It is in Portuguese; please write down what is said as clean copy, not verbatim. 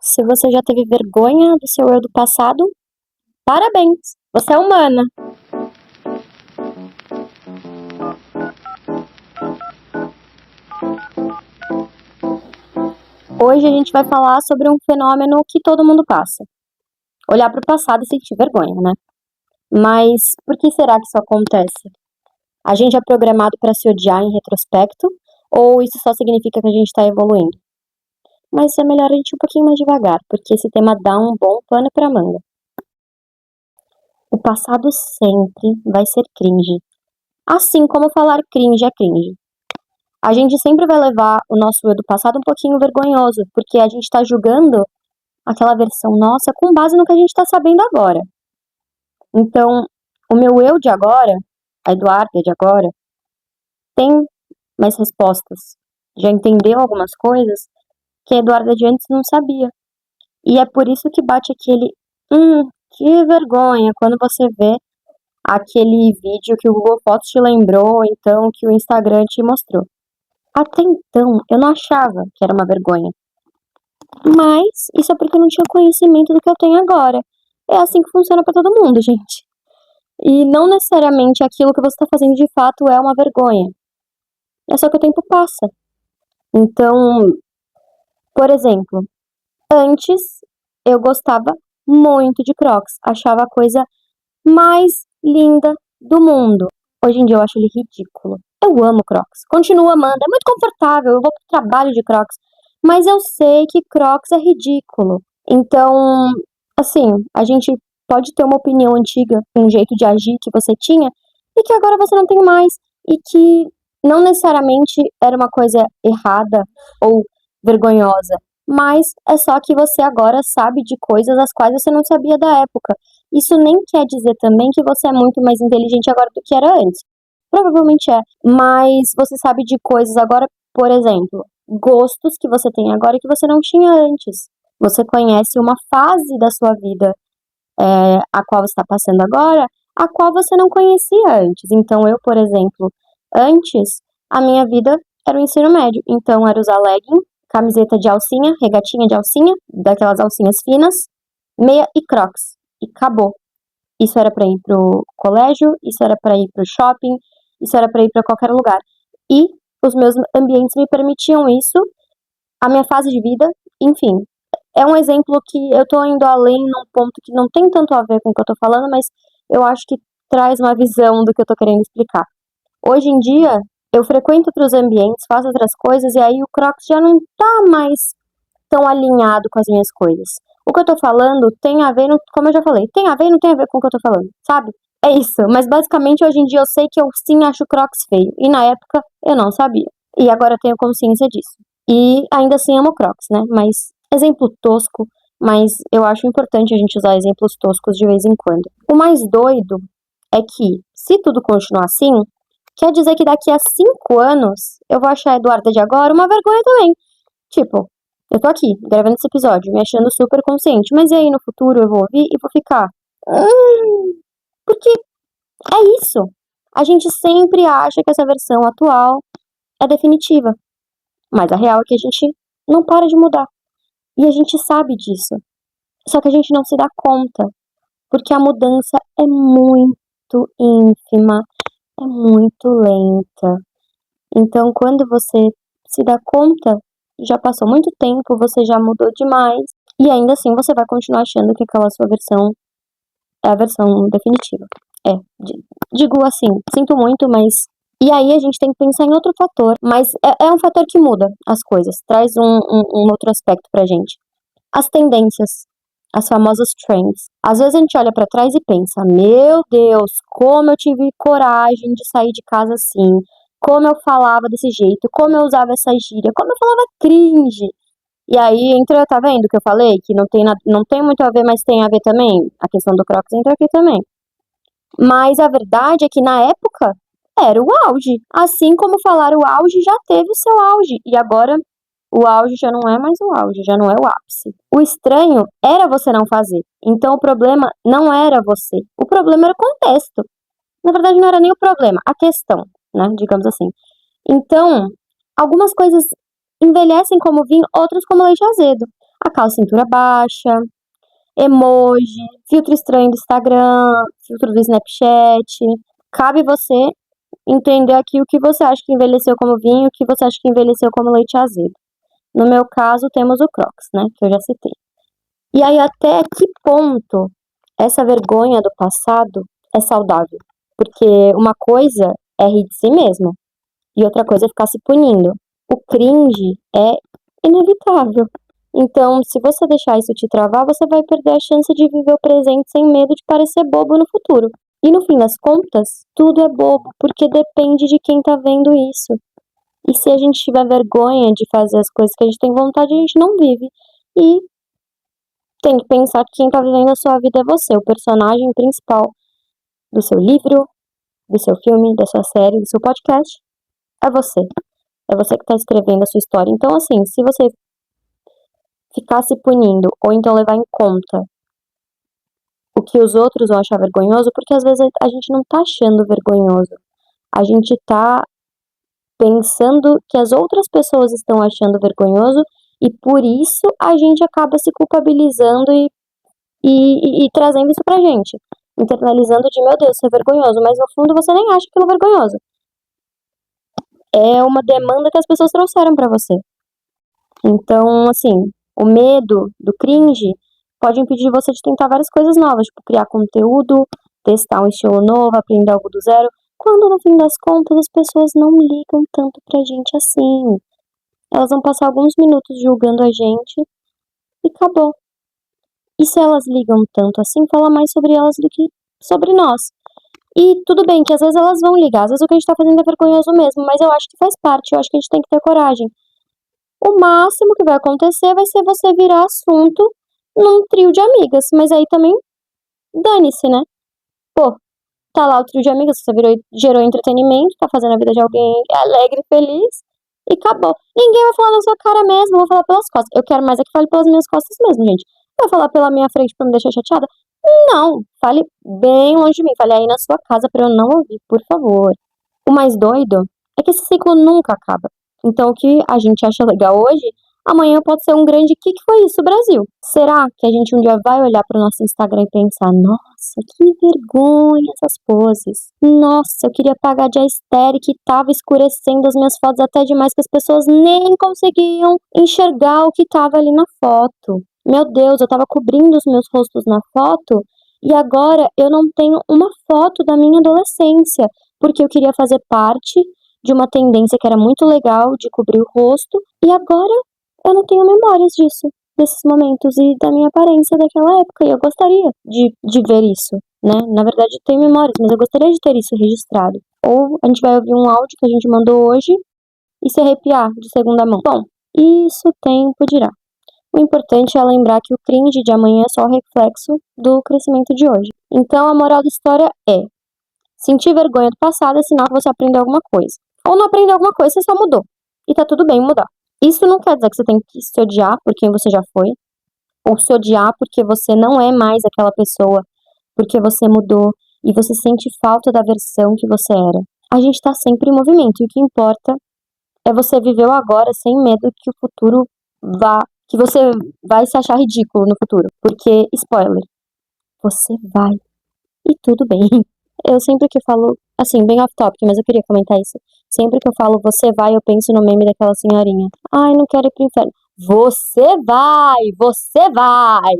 Se você já teve vergonha do seu eu do passado, parabéns! Você é humana! Hoje a gente vai falar sobre um fenômeno que todo mundo passa. Olhar para o passado e sentir vergonha, né? Mas por que será que isso acontece? A gente é programado para se odiar em retrospecto? Ou isso só significa que a gente está evoluindo? Mas é melhor a gente ir um pouquinho mais devagar, porque esse tema dá um bom pano para manga. O passado sempre vai ser cringe. Assim como falar cringe é cringe. A gente sempre vai levar o nosso eu do passado um pouquinho vergonhoso, porque a gente está julgando aquela versão nossa com base no que a gente está sabendo agora. Então, o meu eu de agora, a Eduarda de agora, tem mais respostas. Já entendeu algumas coisas que a Eduarda de antes não sabia. E é por isso que bate aquele, que vergonha, quando você vê aquele vídeo que o Google Fotos te lembrou, ou então que o Instagram te mostrou. Até então, eu não achava que era uma vergonha. Mas isso é porque eu não tinha conhecimento do que eu tenho agora. É assim que funciona pra todo mundo, gente. E não necessariamente aquilo que você tá fazendo de fato é uma vergonha. É só que o tempo passa. Então, por exemplo, antes eu gostava muito de Crocs. Achava a coisa mais linda do mundo. Hoje em dia eu acho ele ridículo. Eu amo Crocs. Continuo amando. É muito confortável. Eu vou pro trabalho de Crocs. Mas eu sei que Crocs é ridículo. Então, assim, a gente pode ter uma opinião antiga, um jeito de agir que você tinha e que agora você não tem mais. E que não necessariamente era uma coisa errada ou vergonhosa. Mas é só que você agora sabe de coisas as quais você não sabia da época. Isso nem quer dizer também que você é muito mais inteligente agora do que era antes. Provavelmente é, mas você sabe de coisas agora, por exemplo, gostos que você tem agora que você não tinha antes. Você conhece uma fase da sua vida, a qual você está passando agora, a qual você não conhecia antes. Então, eu, por exemplo, antes, a minha vida era o ensino médio. Então, era usar legging, camiseta de alcinha, regatinha de alcinha, daquelas alcinhas finas, meia e Crocs. E acabou. Isso era para ir pro colégio, isso era para ir pro shopping, isso era para ir para qualquer lugar. E os meus ambientes me permitiam isso, a minha fase de vida, enfim. É um exemplo que eu tô indo além num ponto que não tem tanto a ver com o que eu tô falando, mas eu acho que traz uma visão do que eu tô querendo explicar. Hoje em dia, eu frequento outros ambientes, faço outras coisas, e aí o Crocs já não tá mais tão alinhado com as minhas coisas. O que eu tô falando tem a ver, como eu já falei, tem a ver e não tem a ver com o que eu tô falando, sabe? É isso, mas basicamente hoje em dia eu sei que eu sim acho Crocs feio, e na época eu não sabia. E agora eu tenho consciência disso. E ainda assim amo Crocs, né? Mas exemplo tosco, mas eu acho importante a gente usar exemplos toscos de vez em quando. O mais doido é que, se tudo continuar assim, quer dizer que daqui a 5 anos eu vou achar a Eduarda de agora uma vergonha também. Tipo, eu tô aqui, gravando esse episódio, me achando super consciente, mas e aí no futuro eu vou ouvir e vou ficar. Porque é isso. A gente sempre acha que essa versão atual é definitiva. Mas a real é que a gente não para de mudar. E a gente sabe disso. Só que a gente não se dá conta. Porque a mudança é muito ínfima, é muito lenta. Então, quando você se dá conta, já passou muito tempo, você já mudou demais. E ainda assim você vai continuar achando que aquela sua versão é a versão definitiva. Digo assim, sinto muito, mas. E aí a gente tem que pensar em outro fator. Mas é um fator que muda as coisas, traz um outro aspecto pra gente. As tendências, as famosas trends. Às vezes a gente olha pra trás e pensa: meu Deus, como eu tive coragem de sair de casa assim. Como eu falava desse jeito, como eu usava essa gíria, como eu falava cringe. E aí entra, tá vendo que eu falei? Que não tem muito a ver, mas tem a ver também. A questão do Crocs entra aqui também. Mas a verdade é que na época era o auge. Assim como falar o auge já teve o seu auge. E agora o auge já não é mais o auge, já não é o ápice. O estranho era você não fazer. Então o problema não era você. O problema era o contexto. Na verdade não era nem o problema, a questão, né? Digamos assim. Então, algumas coisas envelhecem como vinho, outras como leite azedo. a calça cintura baixa, emoji, filtro estranho do Instagram, filtro do Snapchat. Cabe você entender aqui o que você acha que envelheceu como vinho, o que você acha que envelheceu como leite azedo. No meu caso, temos o Crocs, né, que eu já citei. E aí, até que ponto essa vergonha do passado é saudável? Porque uma coisa é rir de si mesmo, e outra coisa é ficar se punindo. O cringe é inevitável. Então, se você deixar isso te travar, você vai perder a chance de viver o presente sem medo de parecer bobo no futuro. E no fim das contas, tudo é bobo, porque depende de quem tá vendo isso. E se a gente tiver vergonha de fazer as coisas que a gente tem vontade, a gente não vive. E tem que pensar que quem tá vivendo a sua vida é você, o personagem principal do seu livro, do seu filme, da sua série, do seu podcast. É você. É você que tá escrevendo a sua história. Então, assim, se você ficar se punindo, ou então levar em conta o que os outros vão achar vergonhoso, porque às vezes a gente não tá achando vergonhoso. A gente tá pensando que as outras pessoas estão achando vergonhoso e por isso a gente acaba se culpabilizando e trazendo isso pra gente. Internalizando de, meu Deus, isso é vergonhoso, mas no fundo você nem acha aquilo vergonhoso. É uma demanda que as pessoas trouxeram pra você. Então, assim, o medo do cringe pode impedir você de tentar várias coisas novas, tipo criar conteúdo, testar um estilo novo, aprender algo do zero, quando no fim das contas as pessoas não ligam tanto pra gente assim. Elas vão passar alguns minutos julgando a gente e acabou. E se elas ligam tanto assim, fala mais sobre elas do que sobre nós. E tudo bem que às vezes elas vão ligar, às vezes o que a gente tá fazendo é vergonhoso mesmo, mas eu acho que faz parte, eu acho que a gente tem que ter coragem. O máximo que vai acontecer vai ser você virar assunto num trio de amigas, mas aí também dane-se, né? Pô, tá lá o trio de amigas, você gerou entretenimento, tá fazendo a vida de alguém alegre e feliz, e acabou. Ninguém vai falar na sua cara mesmo, eu vou falar pelas costas. Eu quero mais é que fale pelas minhas costas mesmo, gente. Vai falar pela minha frente pra me deixar chateada? Não, fale bem longe de mim, fale aí na sua casa pra eu não ouvir, por favor. O mais doido é que esse ciclo nunca acaba. Então, o que a gente acha legal hoje, amanhã pode ser um grande que foi isso, Brasil? Será que a gente um dia vai olhar para o nosso Instagram e pensar, nossa, que vergonha essas poses. Nossa, eu queria pagar de aesthetic que tava escurecendo as minhas fotos até demais que as pessoas nem conseguiam enxergar o que tava ali na foto. Meu Deus, eu tava cobrindo os meus rostos na foto e agora eu não tenho uma foto da minha adolescência, porque eu queria fazer parte de uma tendência que era muito legal de cobrir o rosto, e agora eu não tenho memórias disso, desses momentos e da minha aparência daquela época, e eu gostaria de ver isso, né? Na verdade, eu tenho memórias, mas eu gostaria de ter isso registrado. Ou a gente vai ouvir um áudio que a gente mandou hoje e se arrepiar de segunda mão. Bom, isso o tempo dirá. O importante é lembrar que o cringe de amanhã é só o reflexo do crescimento de hoje. Então, a moral da história é: sentir vergonha do passado é sinal que você aprendeu alguma coisa. Ou não aprendeu alguma coisa, você só mudou. E tá tudo bem mudar. Isso não quer dizer que você tem que se odiar por quem você já foi, ou se odiar porque você não é mais aquela pessoa, porque você mudou e você sente falta da versão que você era. A gente tá sempre em movimento e o que importa é você viver o agora sem medo que o futuro que você vai se achar ridículo no futuro. Porque, spoiler, você vai. E tudo bem. Eu sempre que falo, assim, bem off topic, mas eu queria comentar isso. Sempre que eu falo você vai, eu penso no meme daquela senhorinha. Ai, não quero ir pro inferno. Você vai! Você vai!